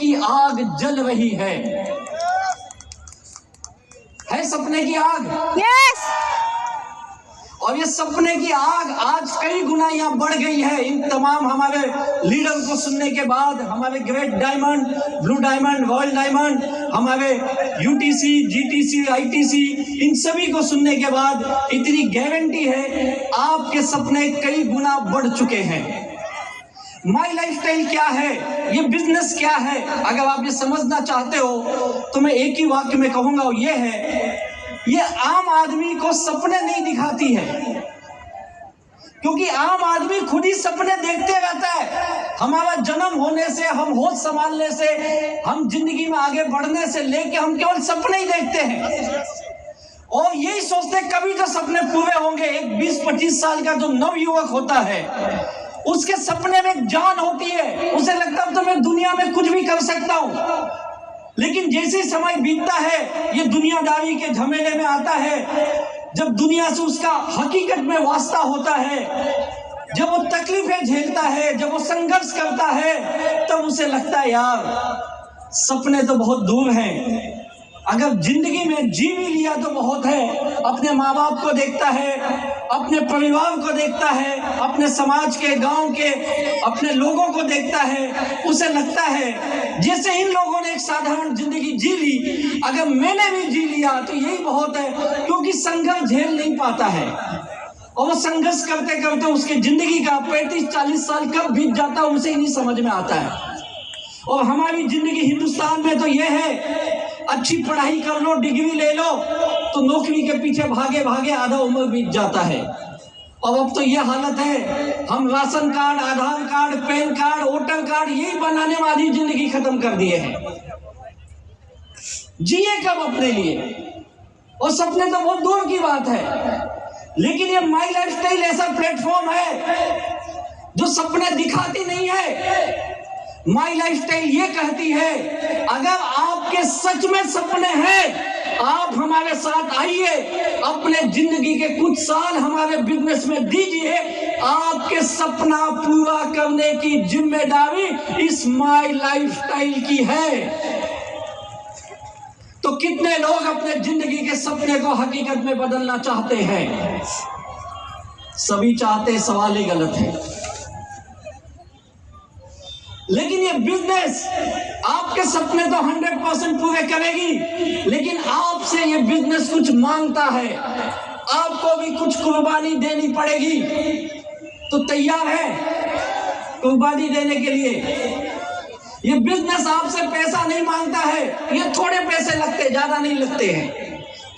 की आग जल रही है सपने की आग। यस। और ये सपने की आग आज कई गुना यहाँ बढ़ गई है। इन तमाम हमारे लीडर को सुनने के बाद, हमारे great diamond, blue diamond, royal diamond, हमारे यूटीसी, जीटीसी, आईटीसी, इन सभी को सुनने के बाद इतनी गारंटी है आपके सपने कई गुना बढ़ चुके हैं। माई लाइफस्टाइल क्या है, ये बिजनेस क्या है, अगर आप ये समझना चाहते हो तो मैं एक ही वाक्य में कहूंगा, वो ये है, ये आम आदमी को सपने नहीं दिखाती है, क्योंकि आम आदमी खुद ही सपने देखते रहता है। हमारा जन्म होने से, हम होश संभालने से, हम जिंदगी में आगे बढ़ने से लेके हम केवल सपने ही देखते हैं और यही सोचते कभी तो सपने पूरे होंगे। एक 20-25 साल का जो नवयुवक होता है उसके सपने में जान होती है, उसे लगता है तो मैं दुनिया में कुछ भी कर सकता हूं। लेकिन जैसे समय बीतता है ये दुनियादारी के झमेले में आता है, जब दुनिया से उसका हकीकत में वास्ता होता है, जब वो तकलीफें झेलता है, जब वो संघर्ष करता है, तब उसे लगता है यार सपने तो बहुत दूर हैं, अगर जिंदगी में जी भी लिया तो बहुत है। अपने माँ बाप को देखता है, अपने परिवार को देखता है, अपने समाज के, गांव के, अपने लोगों को देखता है, उसे लगता है जैसे इन लोगों ने एक साधारण जिंदगी जी ली, अगर मैंने भी जी लिया तो यही बहुत है, क्योंकि संघर्ष झेल नहीं पाता है और वो संघर्ष करते करते उसके जिंदगी का 35-40 साल कब बीत जाता है उसे ही नहीं समझ में आता है। और हमारी जिंदगी हिंदुस्तान में तो ये है, अच्छी पढ़ाई कर लो, डिग्री ले लो, तो नौकरी के पीछे भागे भागे आधा उम्र बीत जाता है। और अब तो ये हालत है, हम ration card, Aadhaar card, PAN card, voter card यही बनाने वाली जिंदगी खत्म कर दिए हैं। जिए कब अपने लिए, और सपने तो बहुत दूर की बात है। लेकिन ये माई लाइफस्टाइल ऐसा प्लेटफॉर्म है जो सपने दिखाती नहीं है। माई लाइफस्टाइल ये कहती है अगर आपके सच में सपने हैं, आप हमारे साथ आइए, अपने जिंदगी के कुछ साल हमारे बिजनेस में दीजिए, आपके सपना पूरा करने की जिम्मेदारी इस माई लाइफस्टाइल की है। तो कितने लोग अपने जिंदगी के सपने को हकीकत में बदलना चाहते हैं? सभी चाहते, सवाल ही गलत है। लेकिन ये बिजनेस आपके सपने तो 100% पूरे करेगी, लेकिन आपसे ये बिजनेस कुछ मांगता है, आपको भी कुछ कुर्बानी देनी पड़ेगी। तो तैयार है कुर्बानी देने के लिए? ये बिजनेस आपसे पैसा नहीं मांगता है, ये थोड़े पैसे लगते, ज्यादा नहीं लगते हैं।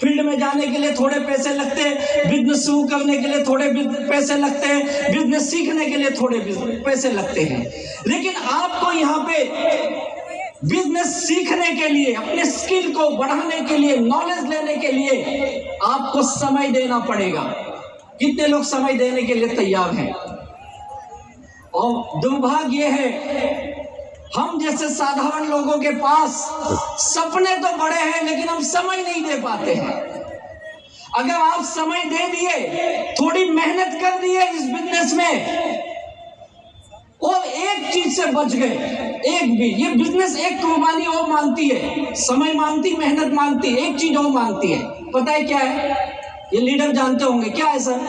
फील्ड में जाने के लिए थोड़े पैसे लगते हैं, बिजनेस शुरू करने के लिए थोड़े पैसे लगते हैं, बिजनेस सीखने के लिए थोड़े पैसे लगते हैं। लेकिन आपको यहाँ पे बिजनेस सीखने के लिए, अपने स्किल को बढ़ाने के लिए, नॉलेज लेने के लिए आपको समय देना पड़ेगा। कितने लोग समय देने के लिए तैयार हैं? और दुर्भाग्य ये है हम जैसे साधारण लोगों के पास सपने तो बड़े हैं लेकिन हम समय नहीं दे पाते हैं। अगर आप समय दे दिए, थोड़ी मेहनत कर दिए इस बिजनेस में और एक चीज से बच गए, एक भी, ये बिजनेस एक कुर्बानी और मांगती है, समय मांगती, मेहनत मांगती है, एक चीज और मांगती है। पता है क्या है? ये लीडर जानते होंगे क्या है सर?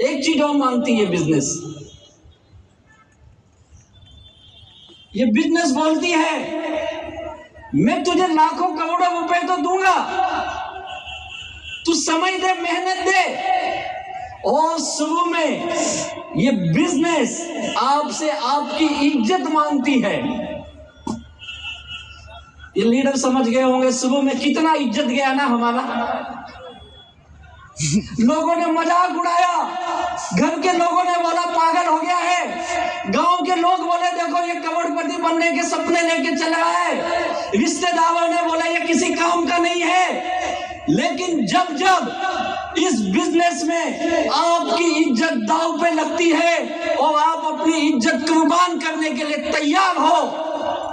एक चीज और मांगती है बिजनेस। ये बिजनेस बोलती है मैं तुझे लाखों करोड़ों रुपए तो दूंगा, तू समय दे, मेहनत दे। और शुरू में ये बिजनेस आपसे आपकी इज्जत मांगती है। ये लीडर समझ गए होंगे शुरू में कितना इज्जत गया ना हमारा। लोगों ने मजाक उड़ाया, घर के लोगों ने बोला पागल हो गया है, गांव के लोग बोले देखो ये करोड़पति बनने के सपने लेके चला है, रिश्तेदारों ने बोला ये किसी काम का नहीं है। लेकिन जब जब इस बिजनेस में आपकी इज्जत दांव पे लगती है और आप अपनी इज्जत कुर्बान करने के लिए तैयार हो,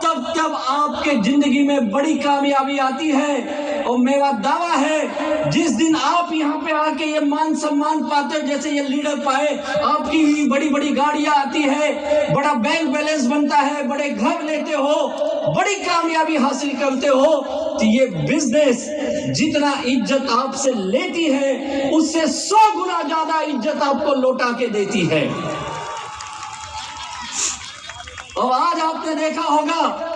तब तब आपके जिंदगी में बड़ी कामयाबी आती है। और मेरा दावा है जिस दिन आप यहाँ पे आके ये मान सम्मान पाते हो जैसे ये लीडर पाए, आपकी बड़ी बड़ी गाड़ियां आती है, बड़ा बैंक बैलेंस बनता है, बड़े घर लेते हो, बड़ी कामयाबी हासिल करते हो, तो ये बिजनेस जितना इज्जत आपसे लेती है उससे 100 गुना ज्यादा इज्जत आपको लौटा के देती है। और आज आपने देखा होगा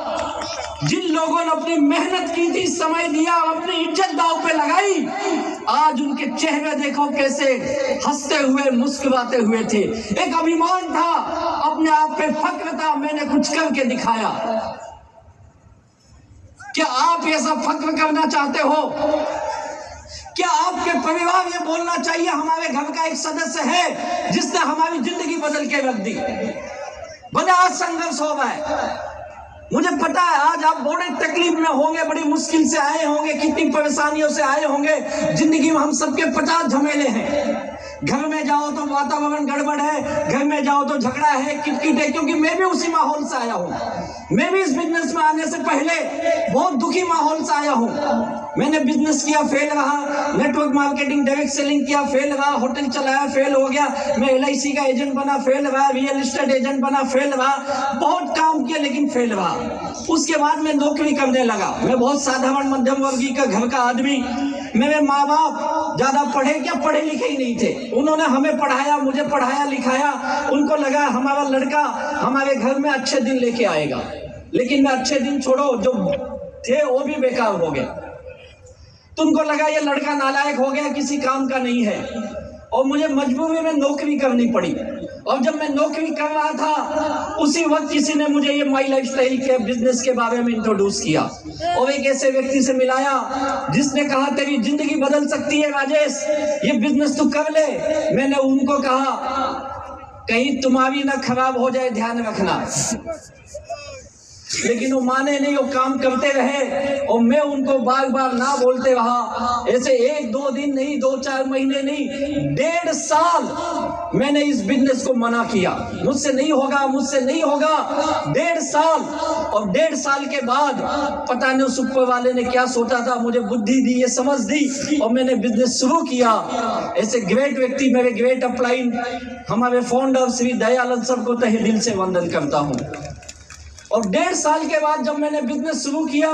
जिन लोगों ने अपनी मेहनत की थी, समय दिया, अपनी इज्जत दांव पे लगाई, आज उनके चेहरे देखो कैसे हंसते हुए मुस्कुराते हुए थे। एक अभिमान था, अपने आप पे फक्र था, मैंने कुछ करके दिखाया। क्या आप ऐसा फक्र करना चाहते हो? क्या आपके परिवार ये बोलना चाहिए हमारे घर का एक सदस्य है जिसने हमारी जिंदगी बदल के रख दी? भले आज संघर्ष हो रहा है, मुझे पता है आज आप बड़े तकलीफ में होंगे, बड़ी मुश्किल से आए होंगे, कितनी परेशानियों से आए होंगे। जिंदगी में हम सबके 50 झमेले हैं। घर में जाओ तो वातावरण गड़बड़ है, घर में जाओ तो झगड़ा है, किटकिट है, क्योंकि मैं भी उसी माहौल से आया हूँ। मैं भी इस बिजनेस में आने से पहले बहुत दुखी माहौल से आया हूँ। मैंने बिजनेस किया, फेल रहा, नेटवर्क मार्केटिंग, डायरेक्ट सेलिंग किया, फेल रहा, होटल चलाया, फेल हो गया, मैं LIC का एजेंट बना, फेल रहा, रियल एस्टेट एजेंट बना, फेल रहा, बहुत काम किया लेकिन फेल रहा। उसके बाद मैं नौकरी करने लगा। मैं बहुत साधारण मध्यम वर्गीय का घर का आदमी। मेरे माँ बाप ज्यादा पढ़े क्या, पढ़े लिखे ही नहीं थे। उन्होंने हमें पढ़ाया, मुझे पढ़ाया लिखाया। उनको लगा हमारा लड़का हमारे घर में अच्छे दिन लेके आएगा, लेकिन मैं अच्छे दिन छोड़ो, जो थे वो भी बेकार हो गए। तुमको लगा ये लड़का नालायक हो गया, किसी काम का नहीं है, और मुझे मजबूरी में नौकरी करनी पड़ी। और जब मैं नौकरी कर रहा था उसी वक्त किसी ने मुझे ये माई लाइफस्टाइल के बिजनेस के बारे में इंट्रोड्यूस किया और एक ऐसे व्यक्ति से मिलाया जिसने कहा तेरी जिंदगी बदल सकती है राजेश, ये बिजनेस तू कर ले। मैंने उनको कहा कहीं तुम्हारी ना खराब हो जाए, ध्यान रखना। लेकिन वो माने नहीं, वो काम करते रहे और मैं उनको बार बार ना बोलते रहा। ऐसे 1-2 दिन नहीं, 2-4 महीने नहीं, 1.5 साल मैंने इस बिजनेस को मना किया, मुझसे नहीं होगा, मुझसे नहीं होगा। 1.5 साल, और 1.5 साल के बाद पता नहीं उस ऊपर वाले ने क्या सोचा था, मुझे बुद्धि दी, ये समझ दी और मैंने बिजनेस शुरू किया। ऐसे ग्रेट व्यक्ति, मेरे ग्रेट अपलाइन, हमारे फाउंडर श्री दयानंद सर को तहे दिल से वंदन करता हूँ। और 1.5 साल के बाद जब मैंने बिजनेस शुरू किया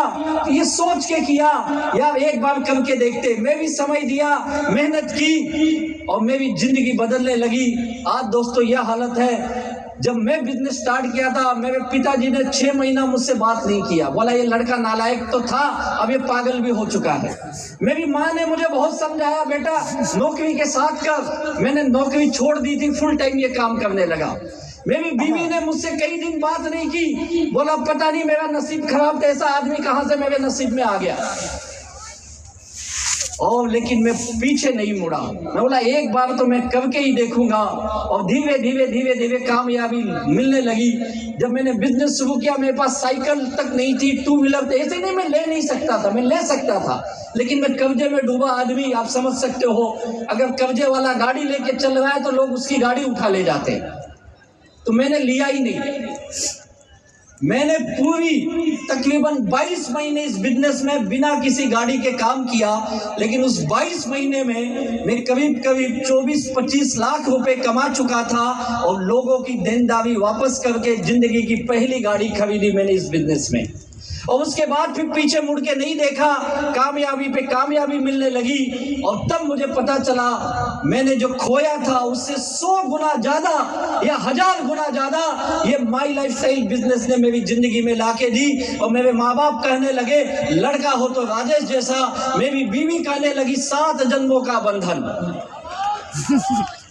तो ये सोच के किया यार एक बार करके देखते। मैं भी समय दिया, मेहनत की और मेरी जिंदगी बदलने लगी। आज दोस्तों यह हालत है। जब मैं बिजनेस स्टार्ट किया था मेरे पिताजी ने 6 महीना मुझसे बात नहीं किया, बोला ये लड़का नालायक तो था, अब ये पागल भी हो चुका है। मेरी माँ ने मुझे बहुत समझाया, बेटा नौकरी के साथ कर। मैंने नौकरी छोड़ दी थी, फुल टाइम ये काम करने लगा। मेरी बीवी ने मुझसे कई दिन बात नहीं की, बोला पता नहीं मेरा नसीब खराब था, ऐसा आदमी कहां से मेरे नसीब में आ गया। और लेकिन मैं पीछे नहीं मुड़ा, मैं बोला एक बार तो मैं करके ही देखूंगा। और धीरे धीरे धीरे धीरे कामयाबी मिलने लगी। जब मैंने बिजनेस शुरू किया मेरे पास साइकिल तक नहीं थी, 2 व्हीलर थे, ऐसे नहीं मैं ले नहीं सकता था, मैं ले सकता था लेकिन मैं कर्जे में डूबा आदमी। आप समझ सकते हो, अगर कर्जे वाला गाड़ी लेके चल रहा है तो लोग उसकी गाड़ी उठा ले जाते, तो मैंने लिया ही नहीं। मैंने पूरी तकरीबन 22 महीने इस बिजनेस में बिना किसी गाड़ी के काम किया, लेकिन उस 22 महीने में मैं करीब 24-25 लाख रुपए कमा चुका था और लोगों की देनदारी वापस करके जिंदगी की पहली गाड़ी खरीदी मैंने इस बिजनेस में। और उसके बाद फिर पीछे मुड़ के नहीं देखा, कामयाबी पे कामयाबी मिलने लगी। और तब मुझे पता चला मैंने जो खोया था उससे 100 गुना ज्यादा या 1000 गुना ज्यादा ये माई लाइफस्टाइल बिजनेस ने मेरी जिंदगी में लाके दी। और मेरे माँ बाप कहने लगे लड़का हो तो राजेश जैसा, मेरी बीवी कहने लगी 7 जन्मों का बंधन।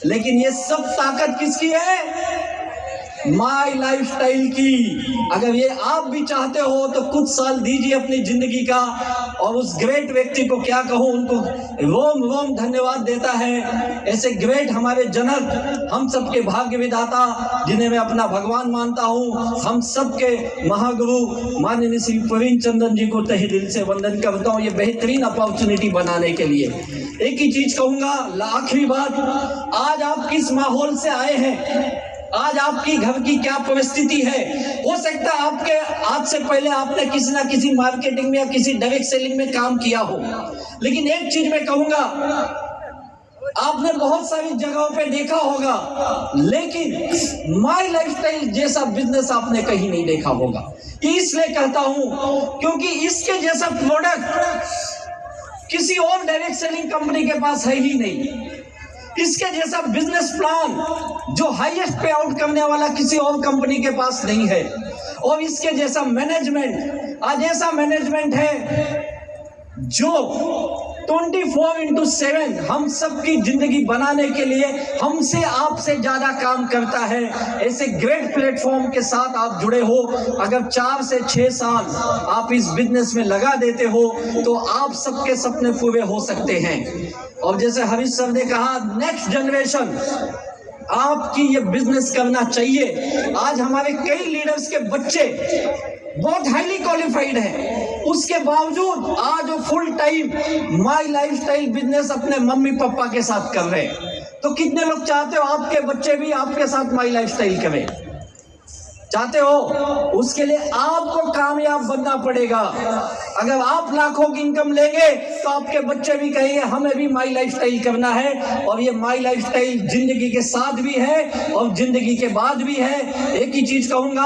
लेकिन ये सब ताकत किसकी है? माई लाइफस्टाइल की। अगर ये आप भी चाहते हो तो कुछ साल दीजिए अपनी जिंदगी का। और उस ग्रेट व्यक्ति को क्या कहूँ, उनको रोम रोम धन्यवाद देता है। ऐसे ग्रेट हमारे जनक, हम सबके भाग्य विधाता, जिन्हें मैं अपना भगवान मानता हूँ, हम सबके महागुरु माननीय श्री प्रवीण चंद्रन जी को तहे दिल से वंदन करता हूँ ये बेहतरीन अपॉर्चुनिटी बनाने के लिए। एक ही चीज कहूंगा, आखिरी बात, आज आप किस माहौल से आए हैं आज आपकी घर की क्या परिस्थिति है। हो सकता है आपके आज से पहले आपने किसी ना किसी मार्केटिंग में या किसी डायरेक्ट सेलिंग में काम किया हो, लेकिन एक चीज मैं कहूंगा, आपने बहुत सारी जगहों पे देखा होगा, लेकिन माई लाइफस्टाइल जैसा बिजनेस आपने कहीं नहीं देखा होगा। इसलिए कहता हूं क्योंकि इसके जैसा प्रोडक्ट किसी और डायरेक्ट सेलिंग कंपनी के पास है ही नहीं। इसके जैसा बिजनेस प्लान जो हाईएस्ट पे आउट करने वाला किसी और कंपनी के पास नहीं है। और इसके जैसा मैनेजमेंट, आज ऐसा मैनेजमेंट है जो 24/7 हम सबकी जिंदगी बनाने के लिए हमसे आपसे ज्यादा काम करता है। ऐसे ग्रेट प्लेटफॉर्म के साथ आप जुड़े हो, अगर 4 से 6 साल आप इस बिजनेस में लगा देते हो तो आप सबके सपने पूरे हो सकते हैं। और जैसे हरीश सर ने कहा, नेक्स्ट जनरेशन आपकी ये बिजनेस करना चाहिए। आज हमारे कई लीडर्स के बच्चे बहुत हाईली क्वालिफाइड हैं, उसके बावजूद आज वो full time my lifestyle business अपने मम्मी पापा के साथ कर रहे हैं। तो कितने लोग चाहते हो आपके बच्चे भी आपके साथ माई लाइफस्टाइल करें? चाहते हो? उसके लिए आपको कामयाब बनना पड़ेगा। अगर आप लाखों की इनकम लेंगे तो आपके बच्चे भी कहेंगे हमें भी माई लाइफस्टाइल करना है। और ये माई लाइफस्टाइल जिंदगी के साथ भी है और जिंदगी के बाद भी है। एक ही चीज कहूंगा,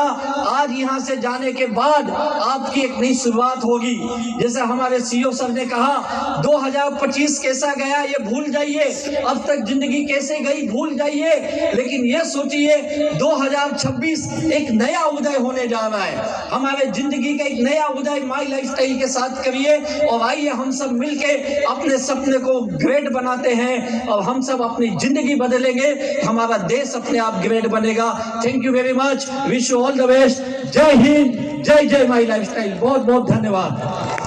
आज यहाँ से जाने के बाद आपकी एक नई शुरुआत होगी। जैसे हमारे सीईओ सर ने कहा 2025 कैसा गया ये भूल जाइए, अब तक जिंदगी कैसे गई भूल जाइए, लेकिन ये सोचिए 2026 एक नया उदय होने जा रहा है। हमारे जिंदगी का एक नया उदय माई लाइफस्टाइल के साथ करिए और आइए हम सब मिलके अपने सपने को ग्रेट बनाते हैं और हम सब अपनी जिंदगी बदलेंगे, हमारा देश अपने आप ग्रेट बनेगा। Thank you very much, wish you all the best. जय हिंद, जय जय माई लाइफस्टाइल। बहुत बहुत धन्यवाद।